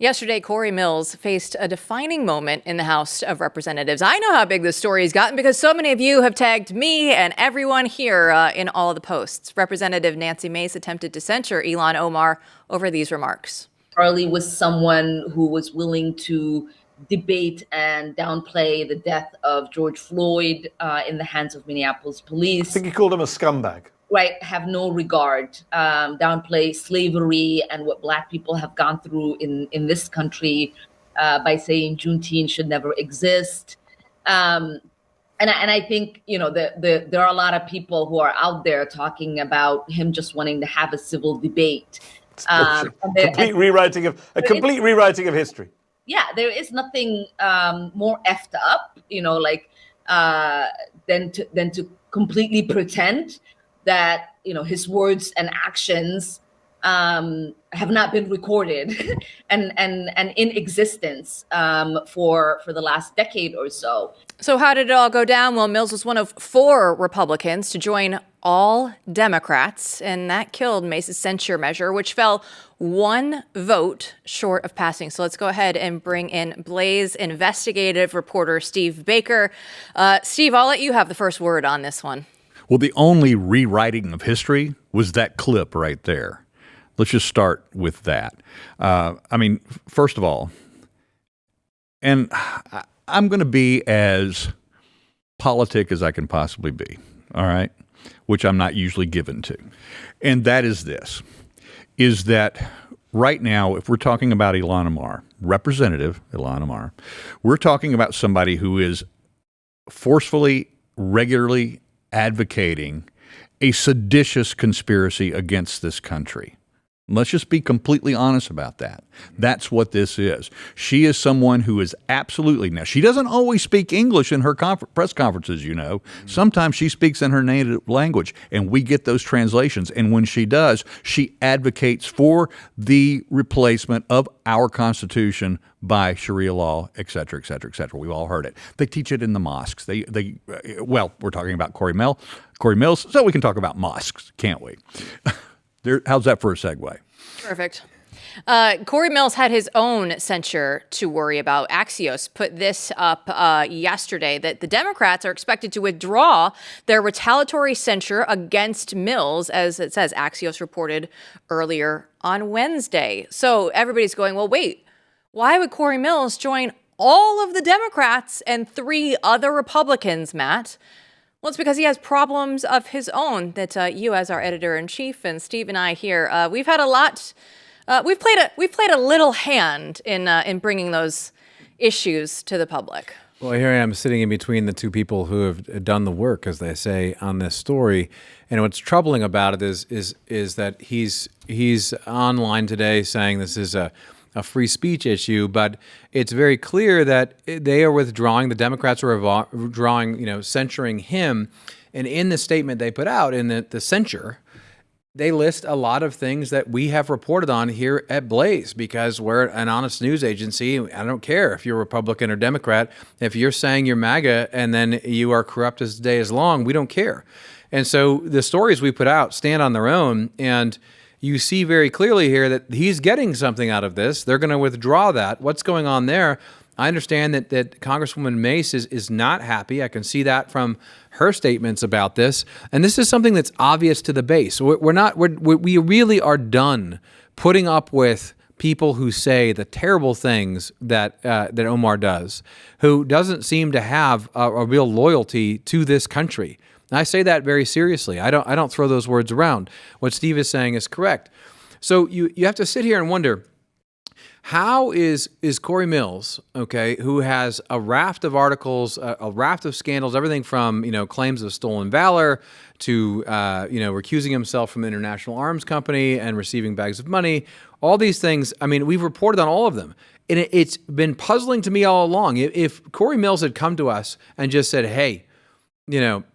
Yesterday, Cory Mills faced a defining moment in the House of Representatives. I know how big this story has gotten because so many of you have tagged me and everyone here in all of the posts. Representative Nancy Mace attempted to censure Ilhan Omar over these remarks. Charlie was someone who was willing to debate and downplay the death of George Floyd in the hands of Minneapolis police. I think he called him a scumbag. Right, have no regard, downplay slavery and what Black people have gone through in this country by saying Juneteenth should never exist. And I think, there are a lot of people who are out there talking about him just wanting to have a civil debate. Complete rewriting of history. Yeah, there is nothing more effed up, than to completely pretend that his words and actions have not been recorded and in existence for the last decade or so. So how did it all go down? Well, Mills was one of 4 Republicans to join all Democrats, and that killed Mace's censure measure, which fell 1 vote short of passing. So let's go ahead and bring in Blaze investigative reporter Steve Baker. Steve, I'll let you have the first word on this one. Well, the only rewriting of history was that clip right there. Let's just start with that. First of all, and I'm going to be as politic as I can possibly be, all right, which I'm not usually given to. And that is this, is that right now, if we're talking about Ilhan Omar, Representative Ilhan Omar, we're talking about somebody who is forcefully, regularly advocating a seditious conspiracy against this country. Let's just be completely honest about that. That's what this is. She is someone who is absolutely, now she doesn't always speak English in her press conferences, Sometimes she speaks in her native language, and we get those translations. And when she does, she advocates for the replacement of our Constitution by Sharia law, et cetera, et cetera, et cetera. We've all heard it. They teach it in the mosques. We're talking about Cory Mills, so we can talk about mosques, can't we? How's that for a segue? Perfect. Cory Mills had his own censure to worry about. Axios put this up yesterday, that the Democrats are expected to withdraw their retaliatory censure against Mills, as it says, Axios reported earlier on Wednesday. So everybody's going, well, wait, why would Cory Mills join all of the Democrats and 3 other Republicans, Matt? Well, it's because he has problems of his own that you, as our editor-in-chief, and Steve and I here, we've had a lot. We've played a little hand in bringing those issues to the public. Well, here I am sitting in between the 2 people who have done the work, as they say, on this story. And what's troubling about it is that he's online today saying this is a free speech issue, but it's very clear that they are withdrawing. The Democrats are withdrawing, censuring him. And in the statement they put out, in the censure, they list a lot of things that we have reported on here at Blaze, because we're an honest news agency. I don't care if you're Republican or Democrat. If you're saying you're MAGA and then you are corrupt as the day is long, we don't care. And so the stories we put out stand on their own, and you see very clearly here that he's getting something out of this. They're going to withdraw that. What's going on there? I understand that Congresswoman Mace is not happy. I can see that from her statements about this. And this is something that's obvious to the base. We really are done putting up with people who say the terrible things that Omar does, who doesn't seem to have a real loyalty to this country. And I say that very seriously. I don't throw those words around. What Steve is saying is correct. So you have to sit here and wonder, how is Cory Mills, okay, who has a raft of articles, a raft of scandals, everything from claims of stolen valor to recusing himself from an international arms company and receiving bags of money, all these things. I mean, we've reported on all of them, and it's been puzzling to me all along. If Cory Mills had come to us and just said, "Hey,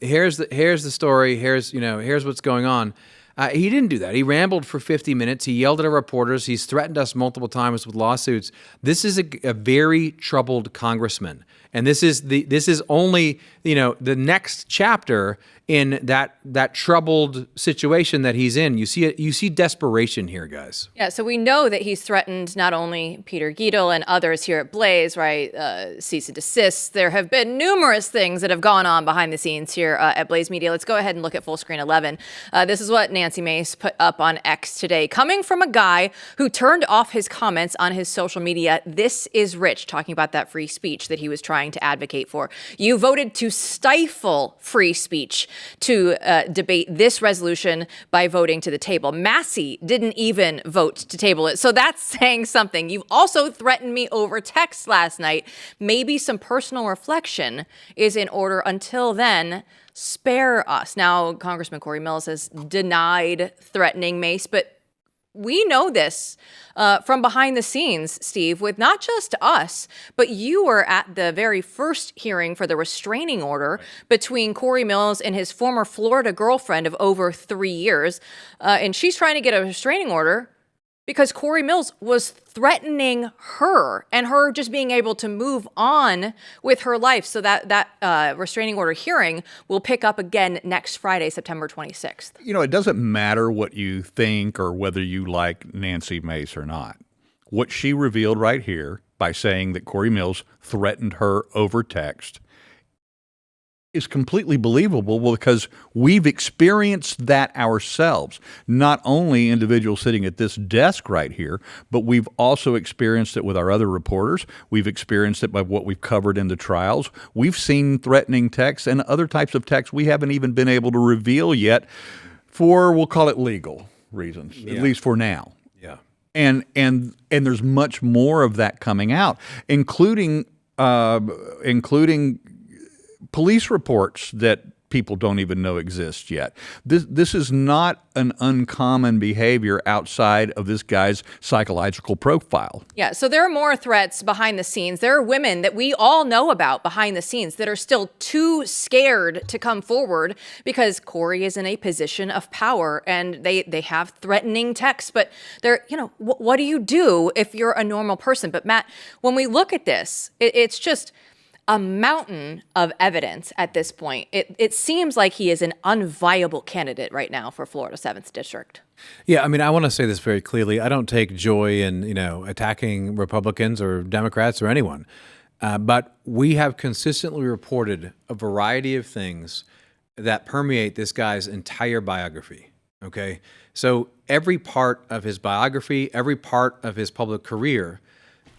here's the story, here's what's going on," He didn't do that. He rambled for 50 minutes. He yelled at our reporters. He's threatened us multiple times with lawsuits. This is a very troubled congressman. And this is only, the next chapter in that troubled situation that he's in. You see desperation here, guys. Yeah, so we know that he's threatened not only Peter Giedel and others here at Blaze, right? Cease and desist. There have been numerous things that have gone on behind the scenes here at Blaze Media. Let's go ahead and look at full screen 11. This is what Nancy Mace put up on X today. Coming from a guy who turned off his comments on his social media, this is Rich, talking about that free speech that he was trying to advocate for. You voted to stifle free speech to debate this resolution by voting to the table. Massey didn't even vote to table it. So that's saying something. You've also threatened me over text last night. Maybe some personal reflection is in order. Until then, spare us. Now, Congressman Cory Mills has denied threatening Mace, but we know this from behind the scenes, Steve, with not just us, but you were at the very first hearing for the restraining order between Cory Mills and his former Florida girlfriend of over 3 years. And she's trying to get a restraining order because Cory Mills was threatening her and her just being able to move on with her life. So that restraining order hearing will pick up again next Friday, September 26th. It doesn't matter what you think or whether you like Nancy Mace or not. What she revealed right here by saying that Cory Mills threatened her over text is completely believable because we've experienced that ourselves. Not only individuals sitting at this desk right here, but we've also experienced it with our other reporters. We've experienced it by what we've covered in the trials. We've seen threatening texts and other types of texts we haven't even been able to reveal yet for, we'll call it legal reasons, at least for now. Yeah. And there's much more of that coming out, including police reports that people don't even know exist yet. This is not an uncommon behavior outside of this guy's psychological profile. Yeah, so there are more threats behind the scenes. There are women that we all know about behind the scenes that are still too scared to come forward because Cory is in a position of power and they have threatening texts. But they're, what do you do if you're a normal person? But Matt, when we look at this, it's just a mountain of evidence at this point. It seems like he is an unviable candidate right now for Florida 7th District. Yeah, I want to say this very clearly. I don't take joy in, attacking Republicans or Democrats or anyone. But we have consistently reported a variety of things that permeate this guy's entire biography. Okay? So every part of his biography, every part of his public career,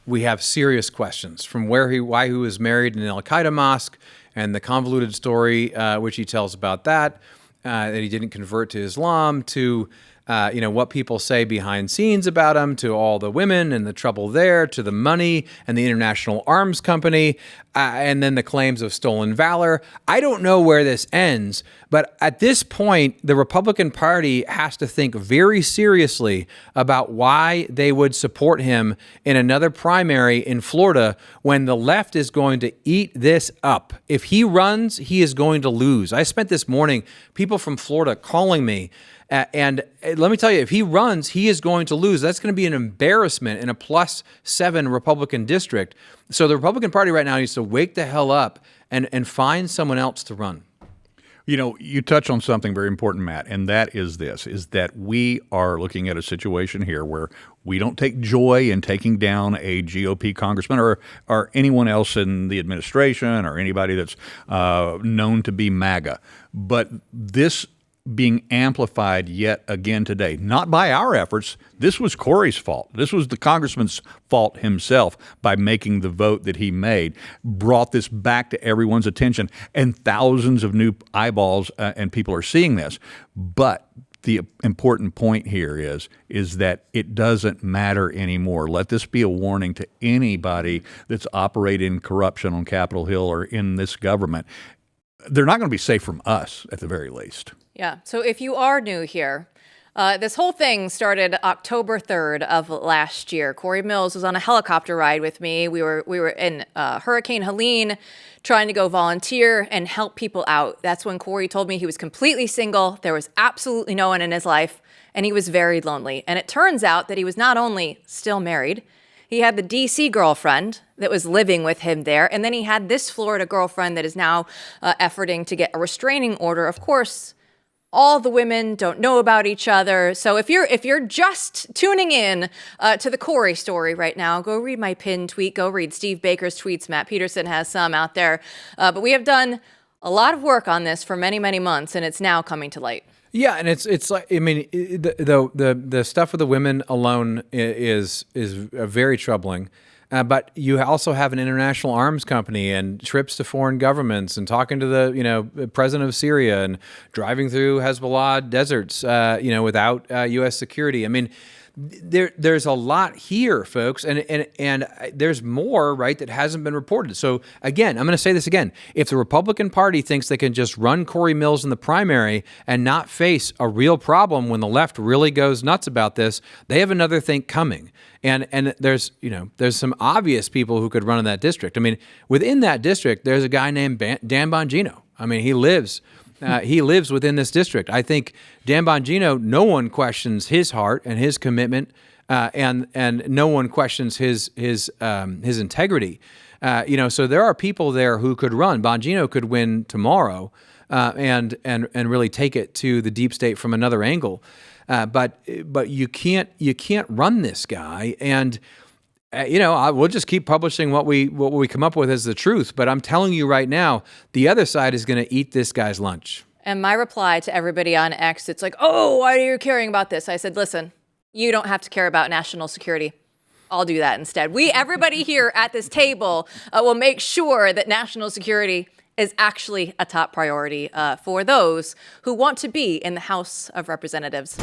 we have serious questions from why he was married in an Al-Qaeda mosque and the convoluted story which he tells about that he didn't convert to Islam, to what people say behind scenes about him, to all the women and the trouble there, to the money and the international arms company, and then the claims of stolen valor. I don't know where this ends, but at this point, the Republican Party has to think very seriously about why they would support him in another primary in Florida when the left is going to eat this up. If he runs, he is going to lose. I spent this morning, people from Florida calling me, and let me tell you, if he runs, he is going to lose. That's going to be an embarrassment in a +7 Republican district. So the Republican Party right now needs to wake the hell up and find someone else to run. You touch on something very important, Matt, and that is that we are looking at a situation here where we don't take joy in taking down a GOP congressman or anyone else in the administration or anybody that's known to be MAGA. But this being amplified yet again today, not by our efforts. This was Cory's fault. This was the congressman's fault himself by making the vote that he made, brought this back to everyone's attention, and thousands of new eyeballs and people are seeing this. But the important point here is that it doesn't matter anymore. Let this be a warning to anybody that's operating corruption on Capitol Hill or in this government. They're not going to be safe from us, at the very least. Yeah. So if you are new here, This whole thing started October 3rd of last year. Cory Mills was on a helicopter ride with me. We were in Hurricane Helene trying to go volunteer and help people out. That's when Cory told me he was completely single. There was absolutely no one in his life, and he was very lonely. And it turns out that he was not only still married, he had the D.C. girlfriend that was living with him there, and then he had this Florida girlfriend that is now efforting to get a restraining order. Of course, all the women don't know about each other. So if you're just tuning in to the Cory story right now, go read my pinned tweet. Go read Steve Baker's tweets. Matt Peterson has some out there. But we have done a lot of work on this for many, many months, and it's now coming to light. Yeah, and it's like, I mean, the stuff with the women alone is very troubling. But you also have an international arms company and trips to foreign governments and talking to the president of Syria and driving through Hezbollah deserts without U.S. security. I mean, there's a lot here, folks, and there's more, right, that hasn't been reported. So again, I'm going to say this again: if the Republican Party thinks they can just run Cory Mills in the primary and not face a real problem when the left really goes nuts about this, they have another thing coming. And there's some obvious people who could run in that district. I mean, within that district, there's a guy named Dan Bongino. I mean, he lives within this district. I think Dan Bongino, no one questions his heart and his commitment, and no one questions his integrity. So there are people there who could run. Bongino could win tomorrow, and really take it to the deep state from another angle. But you can't run this guy, and we'll just keep publishing what we come up with as the truth. But I'm telling you right now, the other side is going to eat this guy's lunch. And my reply to everybody on X, it's like, oh, why are you caring about this? I said, listen, you don't have to care about national security. I'll do that instead. Everybody here at this table will make sure that national security is actually a top priority for those who want to be in the House of Representatives.